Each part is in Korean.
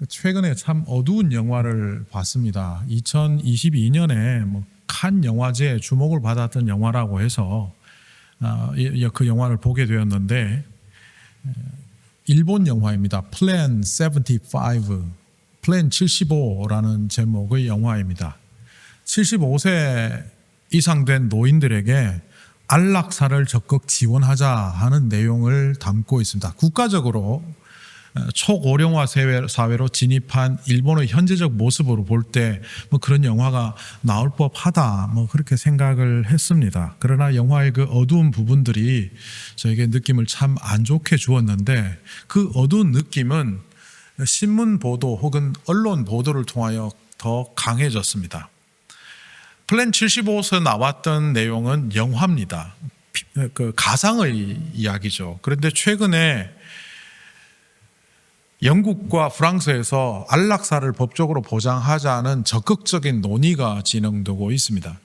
최근에 참 어두운 영화를 봤습니다. 2022년에 칸 영화제에 주목을 받았던 영화라고 해서 그 영화를 보게 되었는데, 일본 영화입니다. 플랜 75, 플랜 75라는 제목의 영화입니다. 75세 이상 된 노인들에게 안락사를 적극 지원하자 하는 내용을 담고 있습니다. 국가적으로 초고령화 사회로 진입한 일본의 현재적 모습으로 볼 때 그런 영화가 나올 법하다 그렇게 생각을 했습니다. 그러나 영화의 그 어두운 부분들이 저에게 느낌을 참 안 좋게 주었는데, 그 어두운 느낌은 신문 보도 혹은 언론 보도를 통하여 더 강해졌습니다. 플랜 75에서 나왔던 내용은 영화입니다. 그 가상의 이야기죠. 그런데 최근에 영국과 프랑스에서 안락사를 법적으로 보장하자는 적극적인 논의가 진행되고 있습니다.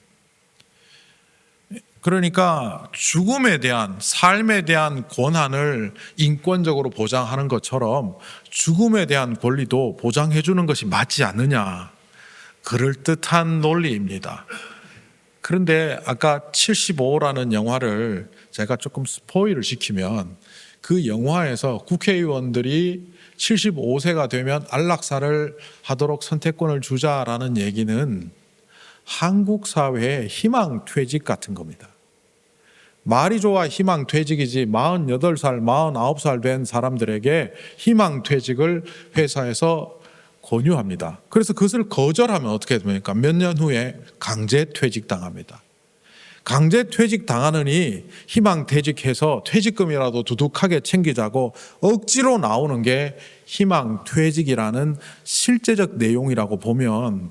그러니까 죽음에 대한, 삶에 대한 권한을 인권적으로 보장하는 것처럼 죽음에 대한 권리도 보장해 주는 것이 맞지 않느냐, 그럴듯한 논리입니다. 그런데 아까 75라는 영화를 제가 조금 스포일을 시키면, 그 영화에서 국회의원들이 75세가 되면 안락사를 하도록 선택권을 주자라는 얘기는 한국 사회의 희망퇴직 같은 겁니다. 말이 좋아 희망퇴직이지 48살, 49살 된 사람들에게 희망퇴직을 회사에서 권유합니다. 그래서 그것을 거절하면 어떻게 됩니까? 몇 년 후에 강제퇴직 당합니다. 강제퇴직 당하느니 희망퇴직해서 퇴직금이라도 두둑하게 챙기자고 억지로 나오는 게 희망퇴직이라는 실제적 내용이라고 보면,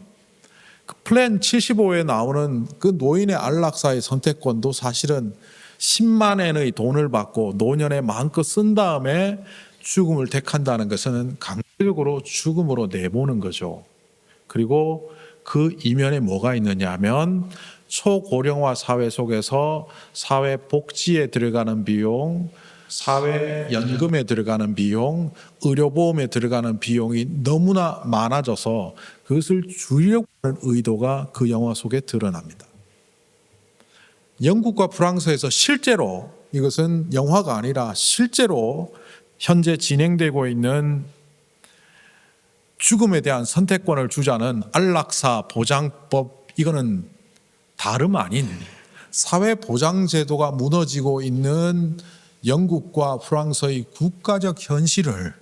그 플랜 75에 나오는 그 노인의 안락사의 선택권도 사실은 10만 엔의 돈을 받고 노년에 마음껏 쓴 다음에 죽음을 택한다는 것은 강제적으로 죽음으로 내보는 거죠. 그리고 그 이면에 뭐가 있느냐 하면, 초고령화 사회 속에서 사회복지에 들어가는 비용, 사회연금에 들어가는 비용, 의료보험에 들어가는 비용이 너무나 많아져서 그것을 줄이려고 하는 의도가 그 영화 속에 드러납니다. 영국과 프랑스에서 실제로, 이것은 영화가 아니라 실제로 현재 진행되고 있는 죽음에 대한 선택권을 주자는 안락사 보장법, 이거는 다름 아닌 사회보장제도가 무너지고 있는 영국과 프랑스의 국가적 현실을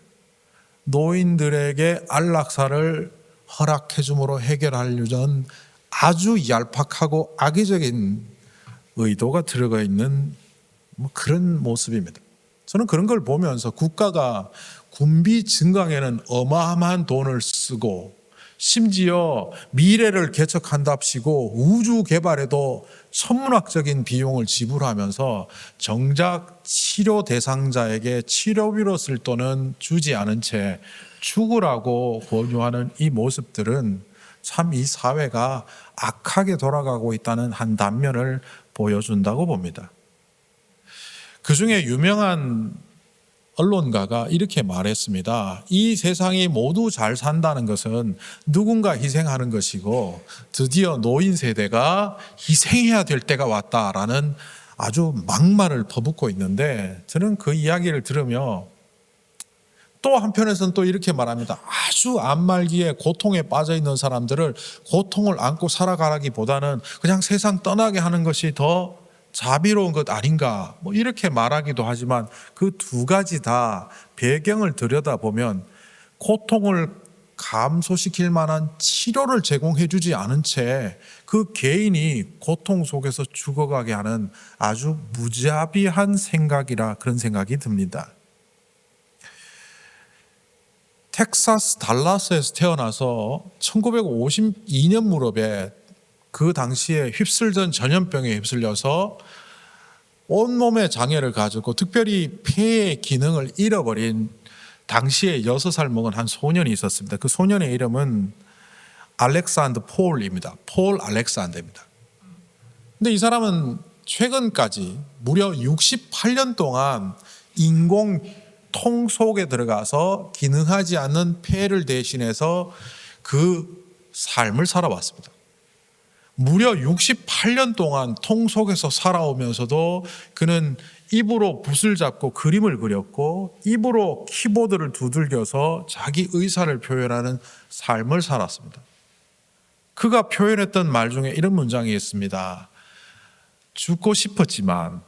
노인들에게 안락사를 허락해 줌으로 해결하려는 아주 얄팍하고 악의적인 의도가 들어가 있는 그런 모습입니다. 저는 그런 걸 보면서 국가가 군비 증강에는 어마어마한 돈을 쓰고, 심지어 미래를 개척한답시고 우주 개발에도 천문학적인 비용을 지불하면서 정작 치료 대상자에게 치료비로 쓸 돈은 주지 않은 채 죽으라고 권유하는 이 모습들은 참 이 사회가 악하게 돌아가고 있다는 한 단면을 보여준다고 봅니다. 그 중에 유명한 언론가가 이렇게 말했습니다. 이 세상이 모두 잘 산다는 것은 누군가 희생하는 것이고, 드디어 노인 세대가 희생해야 될 때가 왔다라는 아주 막말을 퍼붓고 있는데, 저는 그 이야기를 들으며 또 한편에서는 또 이렇게 말합니다. 아주 안말기에 고통에 빠져 있는 사람들을 고통을 안고 살아가기보다는 그냥 세상 떠나게 하는 것이 더 자비로운 것 아닌가, 이렇게 말하기도 하지만, 그 두 가지 다 배경을 들여다보면 고통을 감소시킬 만한 치료를 제공해 주지 않은 채 그 개인이 고통 속에서 죽어가게 하는 아주 무자비한 생각이라, 그런 생각이 듭니다. 텍사스 달라스에서 태어나서 1952년 무렵에 그 당시에 휩쓸던 전염병에 휩쓸려서 온몸의 장애를 가지고 특별히 폐의 기능을 잃어버린 당시에 6살 먹은 한 소년이 있었습니다. 그 소년의 이름은 알렉산더 폴입니다. 폴 알렉산더입니다. 근데 이 사람은 최근까지 무려 68년 동안 인공 통 속에 들어가서 기능하지 않는 폐를 대신해서 그 삶을 살아왔습니다. 무려 68년 동안 통 속에서 살아오면서도 그는 입으로 붓을 잡고 그림을 그렸고 입으로 키보드를 두들겨서 자기 의사를 표현하는 삶을 살았습니다. 그가 표현했던 말 중에 이런 문장이 있습니다. 죽고 싶었지만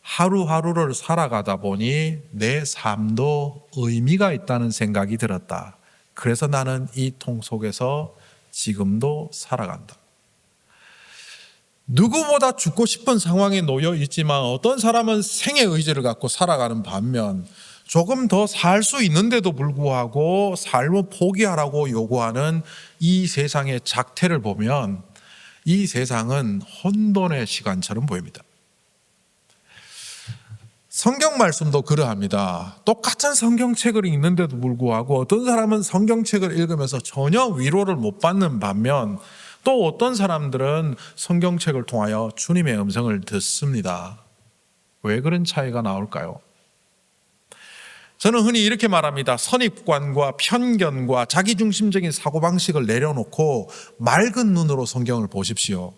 하루하루를 살아가다 보니 내 삶도 의미가 있다는 생각이 들었다. 그래서 나는 이 통 속에서 지금도 살아간다. 누구보다 죽고 싶은 상황에 놓여 있지만 어떤 사람은 생의 의지를 갖고 살아가는 반면 조금 더 살 수 있는데도 불구하고 삶을 포기하라고 요구하는 이 세상의 작태를 보면 이 세상은 혼돈의 시간처럼 보입니다. 성경 말씀도 그러합니다. 똑같은 성경책을 읽는데도 불구하고 어떤 사람은 성경책을 읽으면서 전혀 위로를 못 받는 반면 또 어떤 사람들은 성경책을 통하여 주님의 음성을 듣습니다. 왜 그런 차이가 나올까요? 저는 흔히 이렇게 말합니다. 선입관과 편견과 자기중심적인 사고방식을 내려놓고 맑은 눈으로 성경을 보십시오.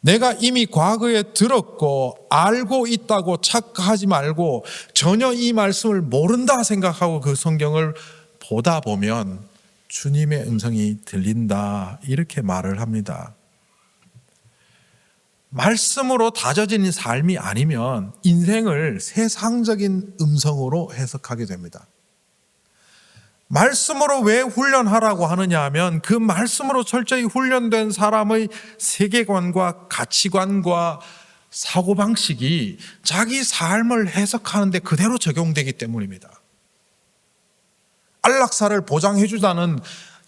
내가 이미 과거에 들었고 알고 있다고 착각하지 말고 전혀 이 말씀을 모른다 생각하고 그 성경을 보다 보면 주님의 음성이 들린다 이렇게 말을 합니다. 말씀으로 다져진 삶이 아니면 인생을 세상적인 음성으로 해석하게 됩니다. 말씀으로 왜 훈련하라고 하느냐 하면 그 말씀으로 철저히 훈련된 사람의 세계관과 가치관과 사고방식이 자기 삶을 해석하는데 그대로 적용되기 때문입니다. 안락사를 보장해주자는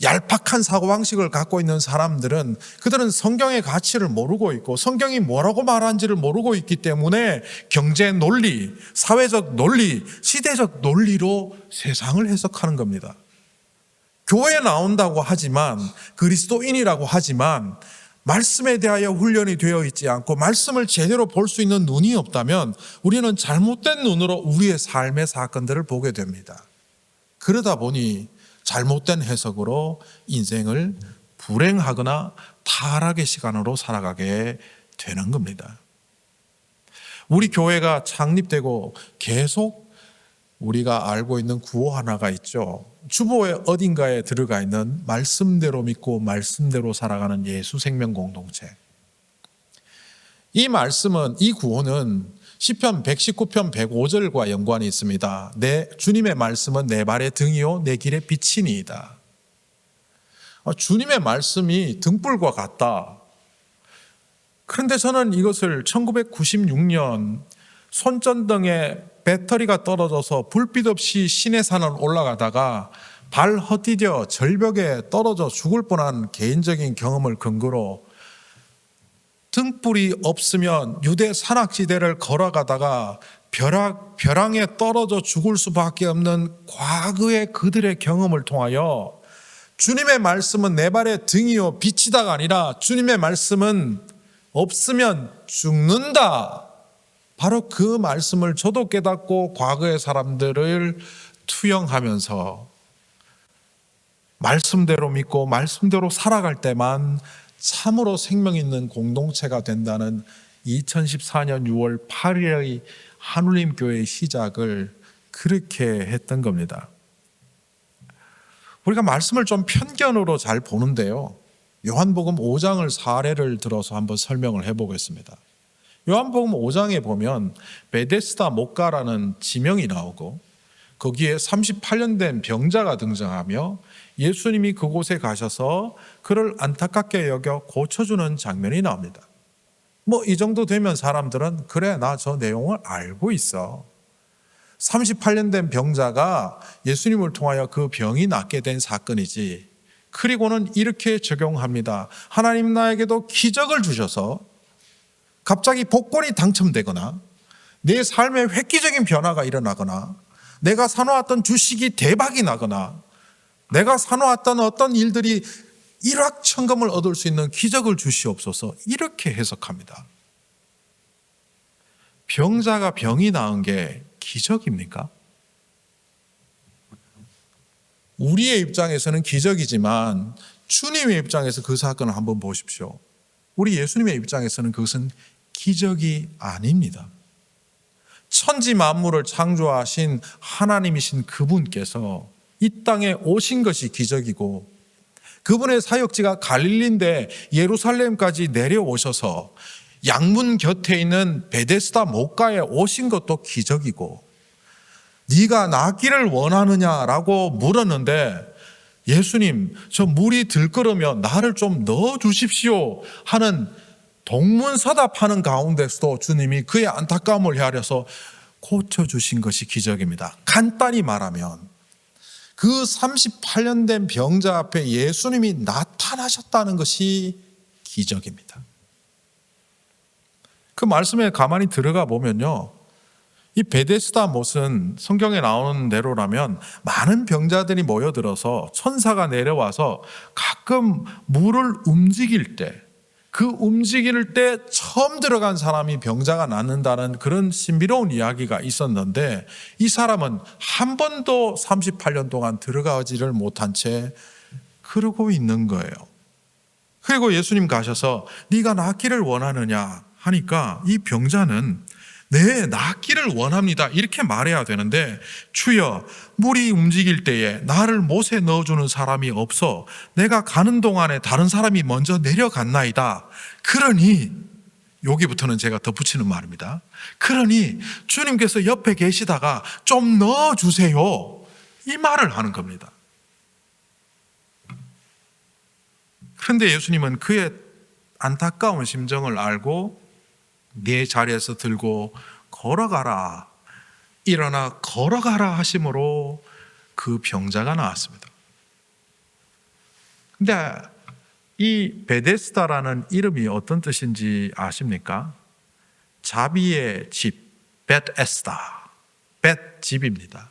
얄팍한 사고방식을 갖고 있는 사람들은 그들은 성경의 가치를 모르고 있고 성경이 뭐라고 말하는지를 모르고 있기 때문에 경제 논리, 사회적 논리, 시대적 논리로 세상을 해석하는 겁니다. 교회에 나온다고 하지만 그리스도인이라고 하지만 말씀에 대하여 훈련이 되어 있지 않고 말씀을 제대로 볼 수 있는 눈이 없다면 우리는 잘못된 눈으로 우리의 삶의 사건들을 보게 됩니다. 그러다 보니 잘못된 해석으로 인생을 불행하거나 타락의 시간으로 살아가게 되는 겁니다. 우리 교회가 창립되고 계속 우리가 알고 있는 구호 하나가 있죠. 주보의 어딘가에 들어가 있는 말씀대로 믿고 말씀대로 살아가는 예수 생명 공동체. 이 말씀은, 이 구호는 시편 119편 105절과 연관이 있습니다. 내 주님의 말씀은 내 발의 등이요 내 길의 빛이니이다. 주님의 말씀이 등불과 같다. 그런데 저는 이것을 1996년 손전등에 배터리가 떨어져서 불빛 없이 시내산을 올라가다가 발 헛디뎌 절벽에 떨어져 죽을 뻔한 개인적인 경험을 근거로 등불이 없으면 유대 산악지대를 걸어가다가 벼랑에 떨어져 죽을 수밖에 없는 과거의 그들의 경험을 통하여 주님의 말씀은 내 발의 등이요 빛이다가 아니라 주님의 말씀은 없으면 죽는다. 바로 그 말씀을 저도 깨닫고 과거의 사람들을 투영하면서 말씀대로 믿고 말씀대로 살아갈 때만 참으로 생명 있는 공동체가 된다는 2014년 6월 8일의 하늘림 교회의 시작을 그렇게 했던 겁니다. 우리가 말씀을 좀 편견으로 잘 보는데요. 요한복음 5장을 사례를 들어서 한번 설명을 해보겠습니다. 요한복음 5장에 보면 베데스다 목가라는 지명이 나오고 거기에 38년 된 병자가 등장하며 예수님이 그곳에 가셔서 그를 안타깝게 여겨 고쳐주는 장면이 나옵니다. 이 정도 되면 사람들은 그래 나 저 내용을 알고 있어. 38년 된 병자가 예수님을 통하여 그 병이 낫게 된 사건이지. 그리고는 이렇게 적용합니다. 하나님 나에게도 기적을 주셔서 갑자기 복권이 당첨되거나 내 삶에 획기적인 변화가 일어나거나 내가 사놓았던 주식이 대박이 나거나 내가 사놓았던 어떤 일들이 일확천금을 얻을 수 있는 기적을 주시옵소서 이렇게 해석합니다. 병자가 병이 나은 게 기적입니까? 우리의 입장에서는 기적이지만 주님의 입장에서 그 사건을 한번 보십시오. 우리 예수님의 입장에서는 그것은 기적이 아닙니다. 천지 만물을 창조하신 하나님이신 그분께서 이 땅에 오신 것이 기적이고, 그분의 사역지가 갈릴리인데 예루살렘까지 내려오셔서 양문 곁에 있는 베데스다 목가에 오신 것도 기적이고, 네가 낫기를 원하느냐라고 물었는데 예수님, 저 물이 들끓으면 나를 좀 넣어주십시오 하는 동문서답하는 가운데서도 주님이 그의 안타까움을 헤아려서 고쳐주신 것이 기적입니다. 간단히 말하면 그 38년 된 병자 앞에 예수님이 나타나셨다는 것이 기적입니다. 그 말씀에 가만히 들어가 보면요, 이 베데스다 못은 성경에 나오는 대로라면 많은 병자들이 모여들어서 천사가 내려와서 가끔 물을 움직일 때, 그 움직일 때 처음 들어간 사람이 병자가 낫는다는 그런 신비로운 이야기가 있었는데, 이 사람은 한 번도 38년 동안 들어가지를 못한 채 그러고 있는 거예요. 그리고 예수님 가셔서 네가 낫기를 원하느냐 하니까 이 병자는 네, 낫기를 원합니다 이렇게 말해야 되는데, 주여, 물이 움직일 때에 나를 못에 넣어주는 사람이 없어 내가 가는 동안에 다른 사람이 먼저 내려갔나이다. 그러니, 여기부터는 제가 덧붙이는 말입니다. 그러니 주님께서 옆에 계시다가 좀 넣어주세요, 이 말을 하는 겁니다. 그런데 예수님은 그의 안타까운 심정을 알고 네 자리에서 들고 걸어가라, 일어나 걸어가라 하심으로 그 병자가 나왔습니다. 근데 이 베데스다라는 이름이 어떤 뜻인지 아십니까? 자비의 집, 베데스다, 벳 집입니다.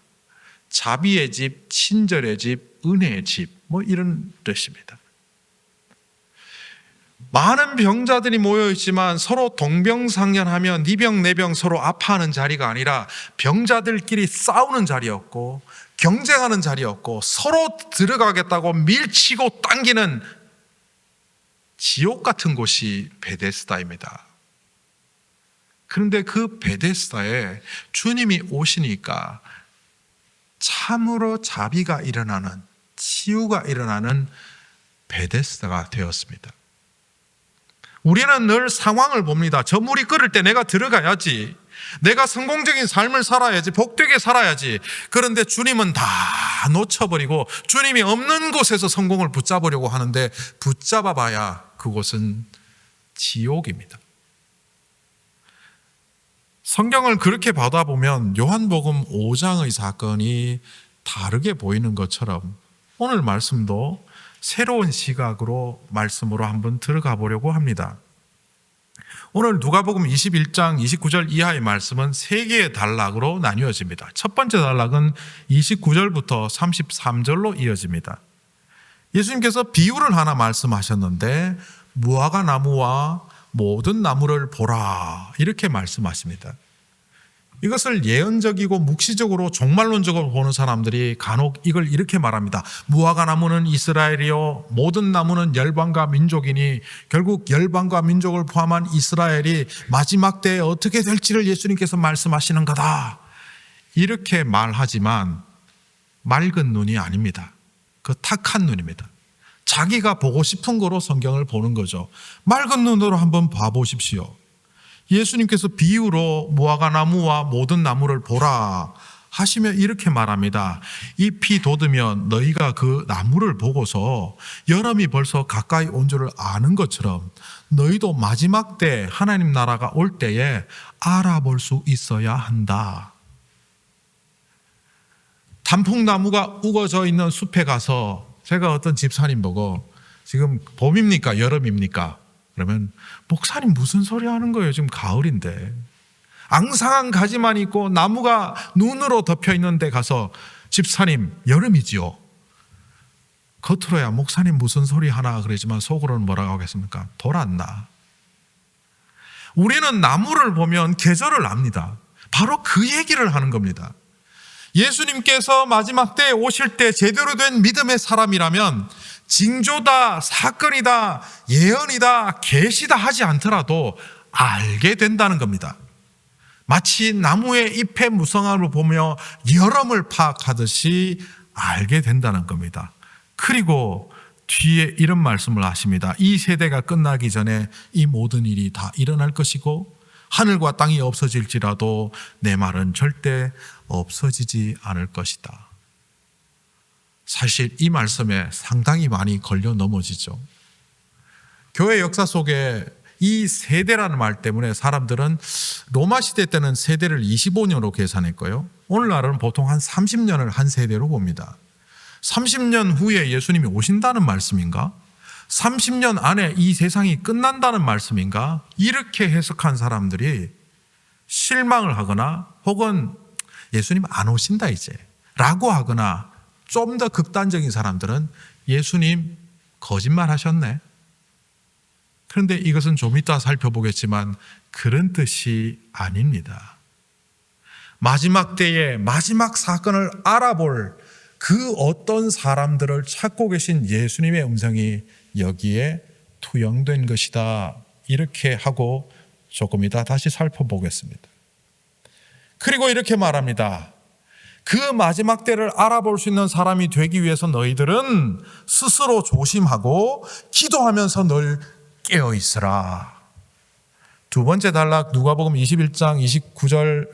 자비의 집, 친절의 집, 은혜의 집, 뭐 이런 뜻입니다. 많은 병자들이 모여있지만 서로 동병상련하며 네 병 내 병 서로 아파하는 자리가 아니라 병자들끼리 싸우는 자리였고, 경쟁하는 자리였고, 서로 들어가겠다고 밀치고 당기는 지옥 같은 곳이 베데스다입니다. 그런데 그 베데스다에 주님이 오시니까 참으로 자비가 일어나는, 치유가 일어나는 베데스다가 되었습니다. 우리는 늘 상황을 봅니다. 저 물이 끓을 때 내가 들어가야지, 내가 성공적인 삶을 살아야지, 복되게 살아야지. 그런데 주님은 다 놓쳐버리고 주님이 없는 곳에서 성공을 붙잡으려고 하는데, 붙잡아봐야 그곳은 지옥입니다. 성경을 그렇게 보다 보면 요한복음 5장의 사건이 다르게 보이는 것처럼 오늘 말씀도 새로운 시각으로 말씀으로 한번 들어가 보려고 합니다. 오늘 누가복음 21장 29절 이하의 말씀은 세 개의 단락으로 나뉘어집니다. 첫 번째 단락은 29절부터 33절로 이어집니다. 예수님께서 비유를 하나 말씀하셨는데, 무화과 나무와 모든 나무를 보라 이렇게 말씀하십니다. 이것을 예언적이고 묵시적으로 종말론적으로 보는 사람들이 간혹 이걸 이렇게 말합니다. 무화과 나무는 이스라엘이요 모든 나무는 열방과 민족이니, 결국 열방과 민족을 포함한 이스라엘이 마지막 때에 어떻게 될지를 예수님께서 말씀하시는 거다, 이렇게 말하지만 맑은 눈이 아닙니다. 그 탁한 눈입니다. 자기가 보고 싶은 거로 성경을 보는 거죠. 맑은 눈으로 한번 봐보십시오. 예수님께서 비유로 무화과 나무와 모든 나무를 보라 하시며 이렇게 말합니다. 잎이 돋으면 너희가 그 나무를 보고서 여름이 벌써 가까이 온 줄을 아는 것처럼 너희도 마지막 때 하나님 나라가 올 때에 알아볼 수 있어야 한다. 단풍나무가 우거져 있는 숲에 가서 제가 어떤 집사님 보고 지금 봄입니까 여름입니까? 그러면 목사님 무슨 소리 하는 거예요? 지금 가을인데. 앙상한 가지만 있고 나무가 눈으로 덮여 있는데 가서 집사님 여름이지요. 겉으로야 목사님 무슨 소리 하나 그러지만 속으로는 뭐라고 하겠습니까? 돌았나. 우리는 나무를 보면 계절을 압니다. 바로 그 얘기를 하는 겁니다. 예수님께서 마지막 때에 오실 때 제대로 된 믿음의 사람이라면 징조다, 사건이다, 예언이다, 계시다 하지 않더라도 알게 된다는 겁니다. 마치 나무의 잎의 무성함을 보며 여름을 파악하듯이 알게 된다는 겁니다. 그리고 뒤에 이런 말씀을 하십니다. 이 세대가 끝나기 전에 이 모든 일이 다 일어날 것이고 하늘과 땅이 없어질지라도 내 말은 절대 없어지지 않을 것이다. 사실 이 말씀에 상당히 많이 걸려 넘어지죠. 교회 역사 속에 이 세대라는 말 때문에 사람들은 로마 시대 때는 세대를 25년으로 계산했고요. 오늘날은 보통 한 30년을 한 세대로 봅니다. 30년 후에 예수님이 오신다는 말씀인가? 30년 안에 이 세상이 끝난다는 말씀인가? 이렇게 해석한 사람들이 실망을 하거나 혹은 예수님 안 오신다 이제 라고 하거나 좀 더 극단적인 사람들은 예수님 거짓말 하셨네. 그런데 이것은 좀 이따 살펴보겠지만 그런 뜻이 아닙니다. 마지막 때에 마지막 사건을 알아볼 그 어떤 사람들을 찾고 계신 예수님의 음성이 여기에 투영된 것이다. 이렇게 하고 조금 이따 다시 살펴보겠습니다. 그리고 이렇게 말합니다. 그 마지막 때를 알아볼 수 있는 사람이 되기 위해서 너희들은 스스로 조심하고 기도하면서 늘 깨어 있으라. 두 번째 단락 누가복음 21장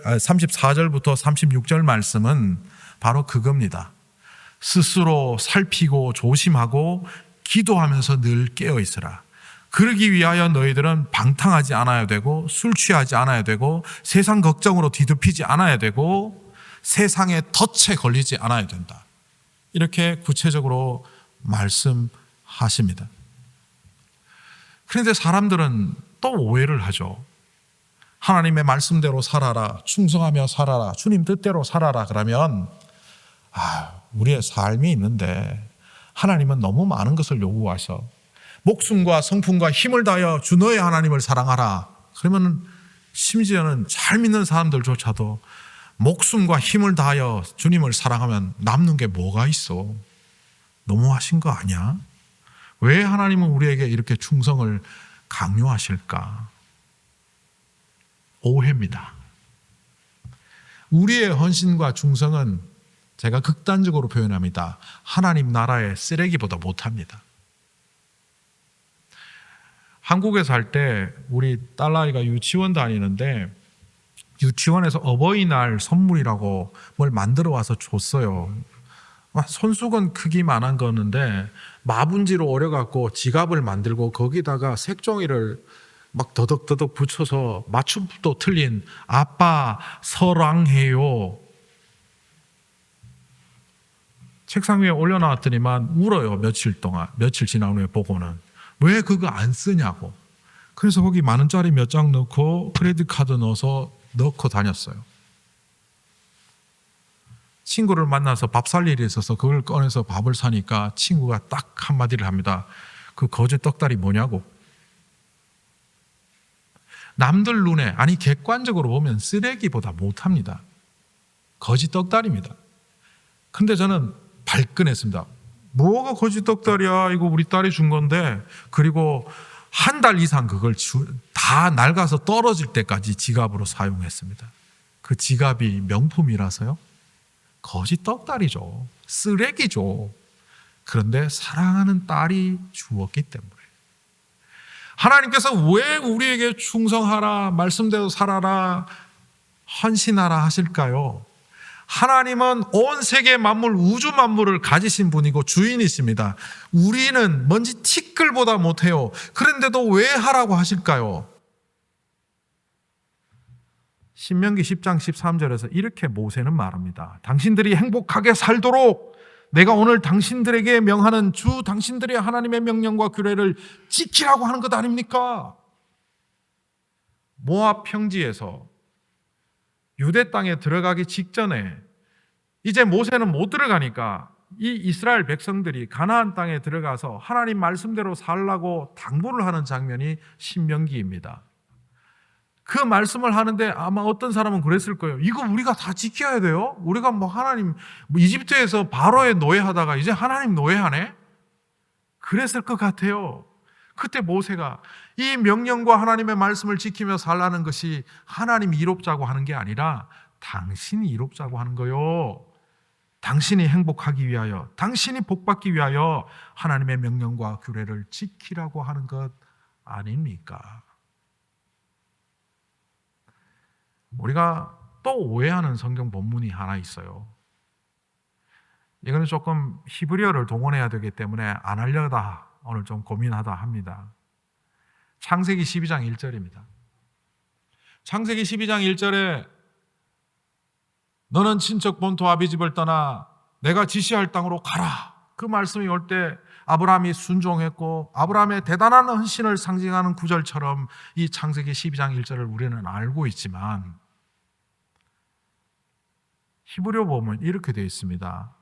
34절부터 36절 말씀은 바로 그겁니다. 스스로 살피고 조심하고 기도하면서 늘 깨어 있으라. 그러기 위하여 너희들은 방탕하지 않아야 되고 술 취하지 않아야 되고 세상 걱정으로 뒤덮이지 않아야 되고 세상에 덫에 걸리지 않아야 된다. 이렇게 구체적으로 말씀하십니다. 그런데 사람들은 또 오해를 하죠. 하나님의 말씀대로 살아라, 충성하며 살아라, 주님 뜻대로 살아라 그러면 우리의 삶이 있는데 하나님은 너무 많은 것을 요구하셔. 목숨과 성품과 힘을 다하여 주 너의 하나님을 사랑하라. 그러면 심지어는 잘 믿는 사람들조차도 목숨과 힘을 다하여 주님을 사랑하면 남는 게 뭐가 있어? 너무하신 거 아니야? 왜 하나님은 우리에게 이렇게 충성을 강요하실까? 오해입니다. 우리의 헌신과 충성은 제가 극단적으로 표현합니다. 하나님 나라의 쓰레기보다 못합니다. 한국에 살 때 우리 딸아이가 유치원 다니는데 유치원에서 어버이날 선물이라고 뭘 만들어 와서 줬어요. 손수건 크기만한 거는데 마분지로 오려갖고 지갑을 만들고 거기다가 색종이를 막 더덕더덕 붙여서 맞춤도 틀린 아빠 사랑해요. 책상 위에 올려놨더니만 울어요. 며칠 지난 후에 보고는. 왜 그거 안 쓰냐고. 그래서 거기 만 원짜리 몇 장 넣고 크레딧 카드 넣고 다녔어요. 친구를 만나서 밥 살 일이 있어서 그걸 꺼내서 밥을 사니까 친구가 딱 한마디를 합니다. 그 거제 떡다리 뭐냐고. 남들 눈에 아니 객관적으로 보면 쓰레기보다 못합니다. 거지 떡다리입니다. 근데 저는 발끈했습니다. 뭐가 거지 떡다리야. 이거 우리 딸이 준 건데. 그리고 한 달 이상 그걸 다 낡아서 떨어질 때까지 지갑으로 사용했습니다. 그 지갑이 명품이라서요. 거지 떡다리죠. 쓰레기죠. 그런데 사랑하는 딸이 주었기 때문에. 하나님께서 왜 우리에게 충성하라, 말씀대로 살아라, 헌신하라 하실까요? 하나님은 온 세계 만물, 우주 만물을 가지신 분이고 주인이십니다. 우리는 먼지 티끌보다 못해요. 그런데도 왜 하라고 하실까요? 신명기 10장 13절에서 이렇게 모세는 말합니다. 당신들이 행복하게 살도록 내가 오늘 당신들에게 명하는 주 당신들의 하나님의 명령과 규례를 지키라고 하는 것 아닙니까? 모압 평지에서 유대 땅에 들어가기 직전에 이제 모세는 못 들어가니까 이 이스라엘 백성들이 가나안 땅에 들어가서 하나님 말씀대로 살라고 당부를 하는 장면이 신명기입니다. 그 말씀을 하는데 아마 어떤 사람은 그랬을 거예요. 이거 우리가 다 지켜야 돼요? 우리가 뭐 하나님, 이집트에서 바로의 노예하다가 이제 하나님 노예하네? 그랬을 것 같아요. 그때 모세가 이 명령과 하나님의 말씀을 지키며 살라는 것이 하나님이 이롭자고 하는 게 아니라 당신이 이롭자고 하는 거요. 당신이 행복하기 위하여, 당신이 복받기 위하여 하나님의 명령과 규례를 지키라고 하는 것 아닙니까? 우리가 또 오해하는 성경 본문이 하나 있어요. 이거는 조금 히브리어를 동원해야 되기 때문에 안 하려다 오늘 좀 고민하다 합니다. 창세기 12장 1절입니다. 창세기 12장 1절에 너는 친척 본토 아비 집을 떠나 내가 지시할 땅으로 가라. 그 말씀이 올 때 아브라함이 순종했고 아브라함의 대단한 헌신을 상징하는 구절처럼 이 창세기 12장 1절을 우리는 알고 있지만 히브리어 보면 이렇게 되어 있습니다.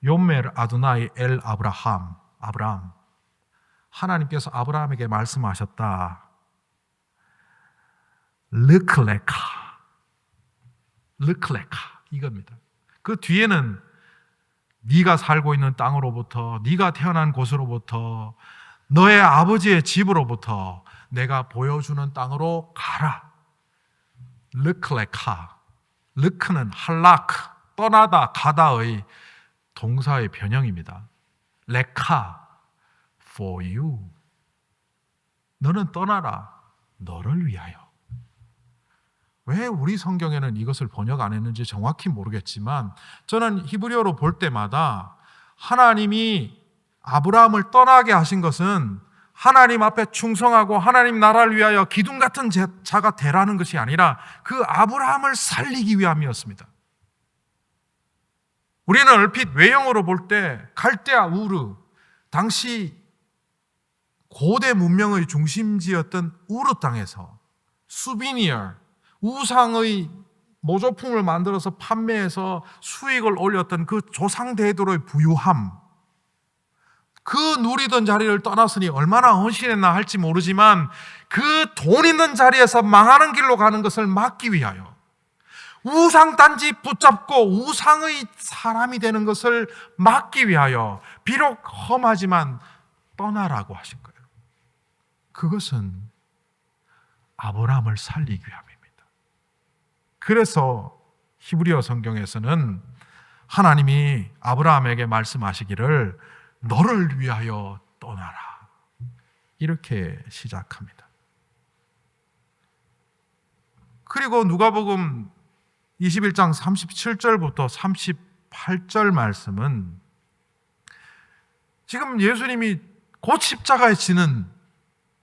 요멜 아도나이 엘 아브라함. 하나님께서 아브라함에게 말씀하셨다. 르클레카 이겁니다. 그 뒤에는 네가 살고 있는 땅으로부터, 네가 태어난 곳으로부터, 너의 아버지의 집으로부터 내가 보여주는 땅으로 가라. 르클레카. 르크는 할라크, 떠나다, 가다의 동사의 변형입니다. 레카, for you. 너는 떠나라, 너를 위하여. 왜 우리 성경에는 이것을 번역 안 했는지 정확히 모르겠지만 저는 히브리어로 볼 때마다 하나님이 아브라함을 떠나게 하신 것은 하나님 앞에 충성하고 하나님 나라를 위하여 기둥 같은 자가 되라는 것이 아니라 그 아브라함을 살리기 위함이었습니다. 우리는 얼핏 외형으로 볼 때 갈대아 우르, 당시 고대 문명의 중심지였던 우르 땅에서 수비니어, 우상의 모조품을 만들어서 판매해서 수익을 올렸던 그 조상 대대로의 부유함, 그 누리던 자리를 떠났으니 얼마나 헌신했나 할지 모르지만 그 돈 있는 자리에서 망하는 길로 가는 것을 막기 위하여 우상 단지 붙잡고 우상의 사람이 되는 것을 막기 위하여 비록 험하지만 떠나라고 하신 거예요. 그것은 아브라함을 살리기 위함입니다. 그래서 히브리어 성경에서는 하나님이 아브라함에게 말씀하시기를 너를 위하여 떠나라. 이렇게 시작합니다. 그리고 누가복음 21장 37절부터 38절 말씀은 지금 예수님이 곧 십자가에 지는,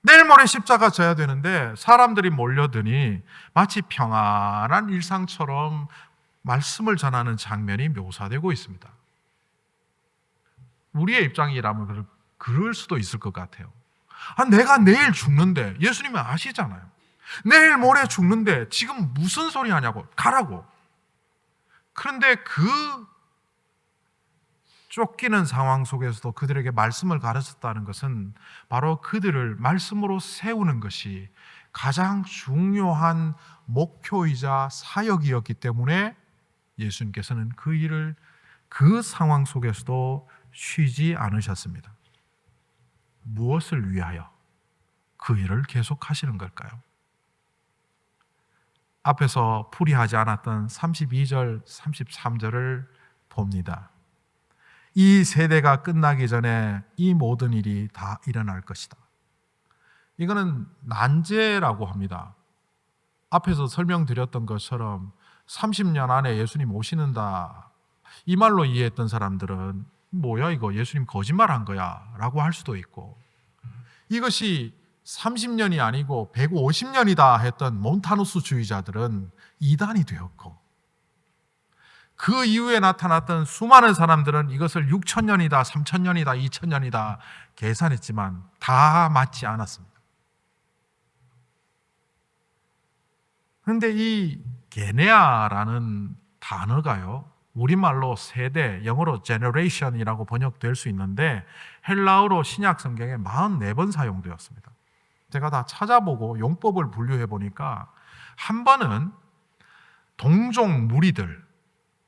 내일 모레 십자가 져야 되는데 사람들이 몰려드니 마치 평안한 일상처럼 말씀을 전하는 장면이 묘사되고 있습니다. 우리의 입장이라면 그럴 수도 있을 것 같아요. 내가 내일 죽는데, 예수님은 아시잖아요. 내일 모레 죽는데 지금 무슨 소리 하냐고, 가라고. 그런데 그 쫓기는 상황 속에서도 그들에게 말씀을 가르쳤다는 것은 바로 그들을 말씀으로 세우는 것이 가장 중요한 목표이자 사역이었기 때문에 예수님께서는 그 일을 그 상황 속에서도 쉬지 않으셨습니다. 무엇을 위하여 그 일을 계속하시는 걸까요? 앞에서 풀이하지 않았던 32절, 33절을 봅니다. 이 세대가 끝나기 전에 이 모든 일이 다 일어날 것이다. 이거는 난제라고 합니다. 앞에서 설명드렸던 것처럼 30년 안에 예수님 오시는다, 이 말로 이해했던 사람들은 뭐야 이거, 예수님 거짓말한 거야 라고 할 수도 있고, 이것이 30년이 아니고 150년이다 했던 몬타누스 주의자들은 이단이 되었고, 그 이후에 나타났던 수많은 사람들은 이것을 6,000년이다, 3,000년이다, 2,000년이다 계산했지만 다 맞지 않았습니다. 그런데 이 게네아라는 단어가요, 우리말로 세대, 영어로 generation이라고 번역될 수 있는데 헬라어로 신약 성경에 44번 사용되었습니다. 제가 다 찾아보고 용법을 분류해 보니까 한 번은 동종 무리들,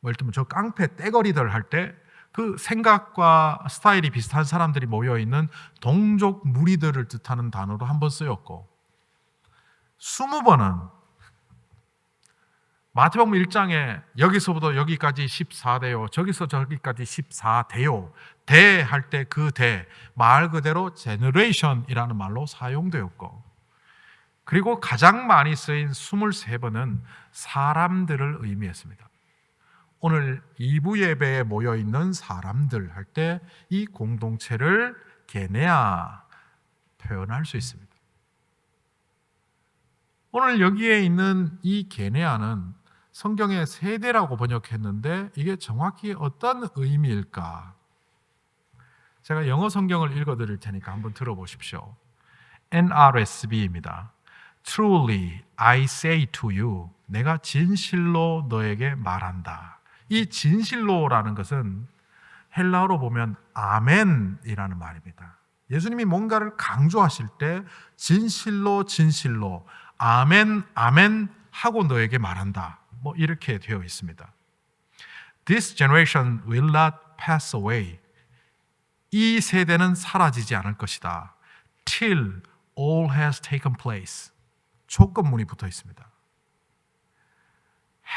예를 들면 저 깡패 떼거리들 할 때 그 생각과 스타일이 비슷한 사람들이 모여있는 동족 무리들을 뜻하는 단어로 한 번 쓰였고, 20번은 마태복음 1장에 여기서부터 여기까지 14대요, 저기서 저기까지 14대요, 대 할 때 그 대, 말 그대로 generation이라는 말로 사용되었고, 그리고 가장 많이 쓰인 23번은 사람들을 의미했습니다. 오늘 2부 예배에 모여있는 사람들 할 때 이 공동체를 게네아 표현할 수 있습니다. 오늘 여기에 있는 이 게네아는 성경의 세대라고 번역했는데 이게 정확히 어떤 의미일까? 제가 영어 성경을 읽어드릴 테니까 한번 들어보십시오. NRSV입니다. Truly I say to you, 내가 진실로 너에게 말한다. 이 진실로라는 것은 헬라어로 보면 아멘이라는 말입니다. 예수님이 뭔가를 강조하실 때 진실로 진실로 아멘 아멘 하고 너에게 말한다, 뭐 이렇게 되어 있습니다. This generation will not pass away. 이 세대는 사라지지 않을 것이다. Till all has taken place. 조건문이 붙어 있습니다.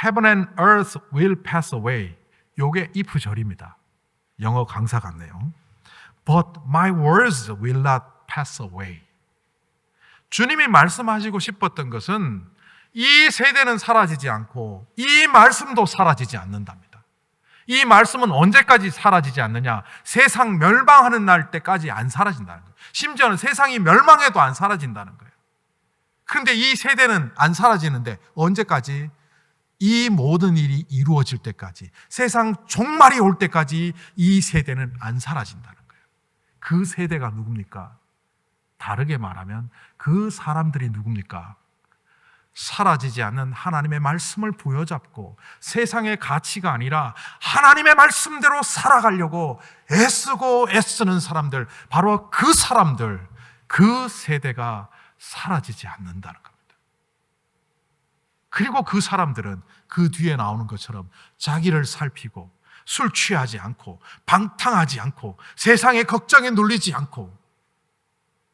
Heaven and earth will pass away. 요게 if절입니다. 영어 강사 같네요. But my words will not pass away. 주님이 말씀하시고 싶었던 것은 이 세대는 사라지지 않고 이 말씀도 사라지지 않는답니다. 이 말씀은 언제까지 사라지지 않느냐? 세상 멸망하는 날 때까지 안 사라진다는 거예요. 심지어는 세상이 멸망해도 안 사라진다는 거예요. 그런데 이 세대는 안 사라지는데 언제까지? 이 모든 일이 이루어질 때까지, 세상 종말이 올 때까지 이 세대는 안 사라진다는 거예요. 그 세대가 누굽니까? 다르게 말하면 그 사람들이 누굽니까? 사라지지 않는 하나님의 말씀을 부여잡고 세상의 가치가 아니라 하나님의 말씀대로 살아가려고 애쓰고 애쓰는 사람들, 바로 그 사람들, 그 세대가 사라지지 않는다는 겁니다. 그리고 그 사람들은 그 뒤에 나오는 것처럼 자기를 살피고 술 취하지 않고 방탕하지 않고 세상의 걱정에 눌리지 않고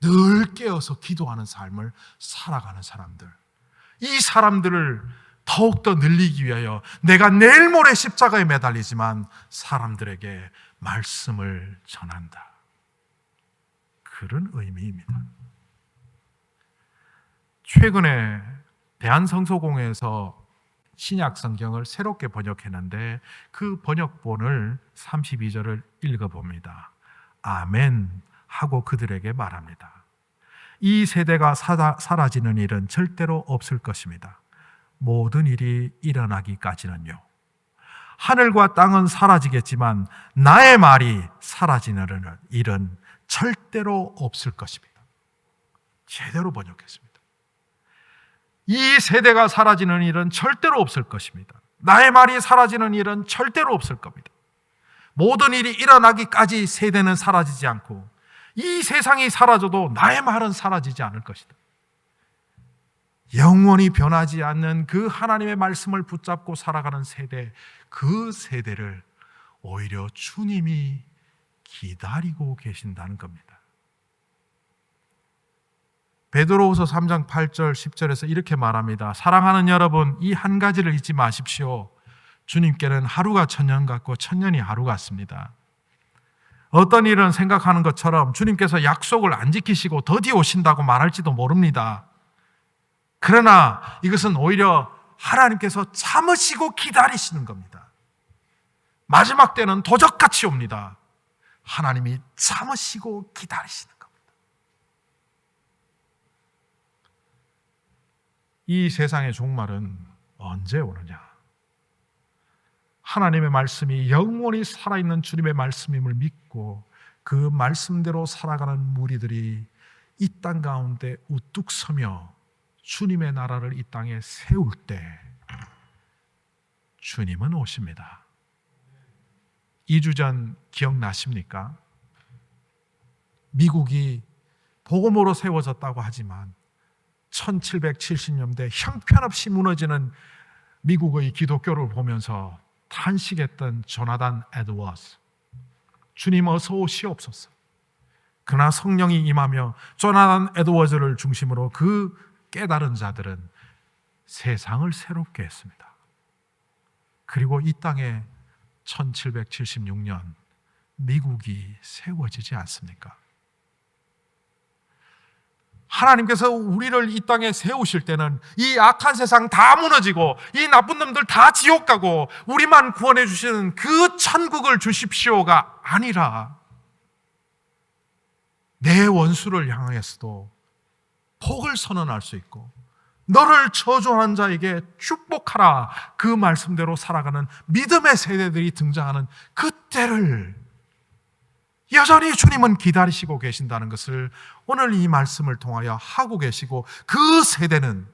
늘 깨어서 기도하는 삶을 살아가는 사람들, 이 사람들을 더욱더 늘리기 위하여 내가 내일 모레 십자가에 매달리지만 사람들에게 말씀을 전한다. 그런 의미입니다. 최근에 대한성서공회에서 신약 성경을 새롭게 번역했는데 그 번역본을 32절을 읽어봅니다. 아멘 하고 그들에게 말합니다. 이 세대가 사라지는 일은 절대로 없을 것입니다. 모든 일이 일어나기까지는요. 하늘과 땅은 사라지겠지만 나의 말이 사라지는 일은 절대로 없을 것입니다. 제대로 번역했습니다. 이 세대가 사라지는 일은 절대로 없을 것입니다. 나의 말이 사라지는 일은 절대로 없을 겁니다. 모든 일이 일어나기까지 세대는 사라지지 않고 이 세상이 사라져도 나의 말은 사라지지 않을 것이다. 영원히 변하지 않는 그 하나님의 말씀을 붙잡고 살아가는 세대, 그 세대를 오히려 주님이 기다리고 계신다는 겁니다. 베드로후서 3장 8절 10절에서 이렇게 말합니다. 사랑하는 여러분, 이 한 가지를 잊지 마십시오. 주님께는 하루가 천년 같고 천년이 하루 같습니다. 어떤 일은 생각하는 것처럼 주님께서 약속을 안 지키시고 더디 오신다고 말할지도 모릅니다. 그러나 이것은 오히려 하나님께서 참으시고 기다리시는 겁니다. 마지막 때는 도적같이 옵니다. 하나님이 참으시고 기다리시는 겁니다. 이 세상의 종말은 언제 오느냐? 하나님의 말씀이 영원히 살아있는 주님의 말씀임을 믿고 그 말씀대로 살아가는 무리들이 이 땅 가운데 우뚝 서며 주님의 나라를 이 땅에 세울 때 주님은 오십니다. 2주 전 기억나십니까? 미국이 복음으로 세워졌다고 하지만 1770년대 형편없이 무너지는 미국의 기독교를 보면서 탄식했던 조나단 에드워즈. 주님 어서 오시옵소서. 그러나 성령이 임하며 조나단 에드워즈를 중심으로 그 깨달은 자들은 세상을 새롭게 했습니다. 그리고 이 땅에 1776년 미국이 세워지지 않습니까? 하나님께서 우리를 이 땅에 세우실 때는 이 악한 세상 다 무너지고 이 나쁜 놈들 다 지옥 가고 우리만 구원해 주시는 그 천국을 주십시오가 아니라 내 원수를 향하여서도 복을 선언할 수 있고 너를 저주하는 자에게 축복하라, 그 말씀대로 살아가는 믿음의 세대들이 등장하는 그때를 여전히 주님은 기다리시고 계신다는 것을 오늘 이 말씀을 통하여 하고 계시고, 그 세대는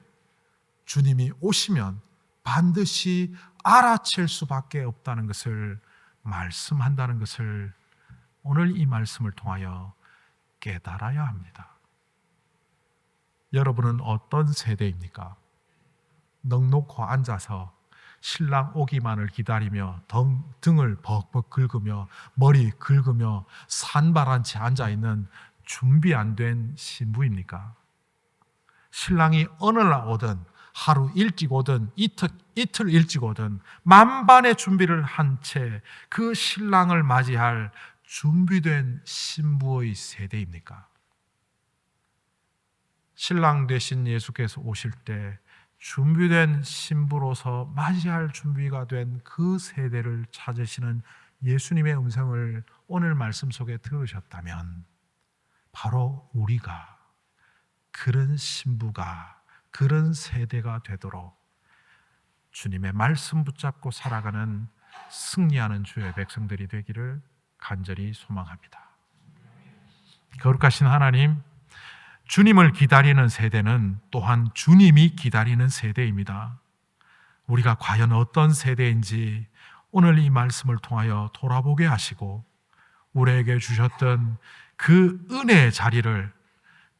주님이 오시면 반드시 알아챌 수밖에 없다는 것을 말씀한다는 것을 오늘 이 말씀을 통하여 깨달아야 합니다. 여러분은 어떤 세대입니까? 넉넉히 앉아서 신랑 오기만을 기다리며 등을 벅벅 긁으며 머리 긁으며 산발한 채 앉아있는 준비 안 된 신부입니까? 신랑이 어느 날 오든 하루 일찍 오든 이틀 일찍 오든 만반의 준비를 한 채 그 신랑을 맞이할 준비된 신부의 세대입니까? 신랑 되신 예수께서 오실 때 준비된 신부로서 맞이할 준비가 된 그 세대를 찾으시는 예수님의 음성을 오늘 말씀 속에 들으셨다면 바로 우리가 그런 신부가, 그런 세대가 되도록 주님의 말씀 붙잡고 살아가는 승리하는 주의 백성들이 되기를 간절히 소망합니다. 거룩하신 하나님, 주님을 기다리는 세대는 또한 주님이 기다리는 세대입니다. 우리가 과연 어떤 세대인지 오늘 이 말씀을 통하여 돌아보게 하시고, 우리에게 주셨던 그 은혜의 자리를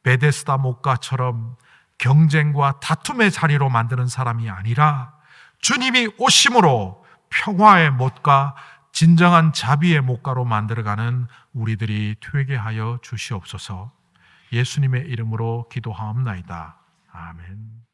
베데스다 목가처럼 경쟁과 다툼의 자리로 만드는 사람이 아니라 주님이 오심으로 평화의 못가, 진정한 자비의 목가로 만들어가는 우리들이 되게 하여 주시옵소서. 예수님의 이름으로 기도하옵나이다. 아멘.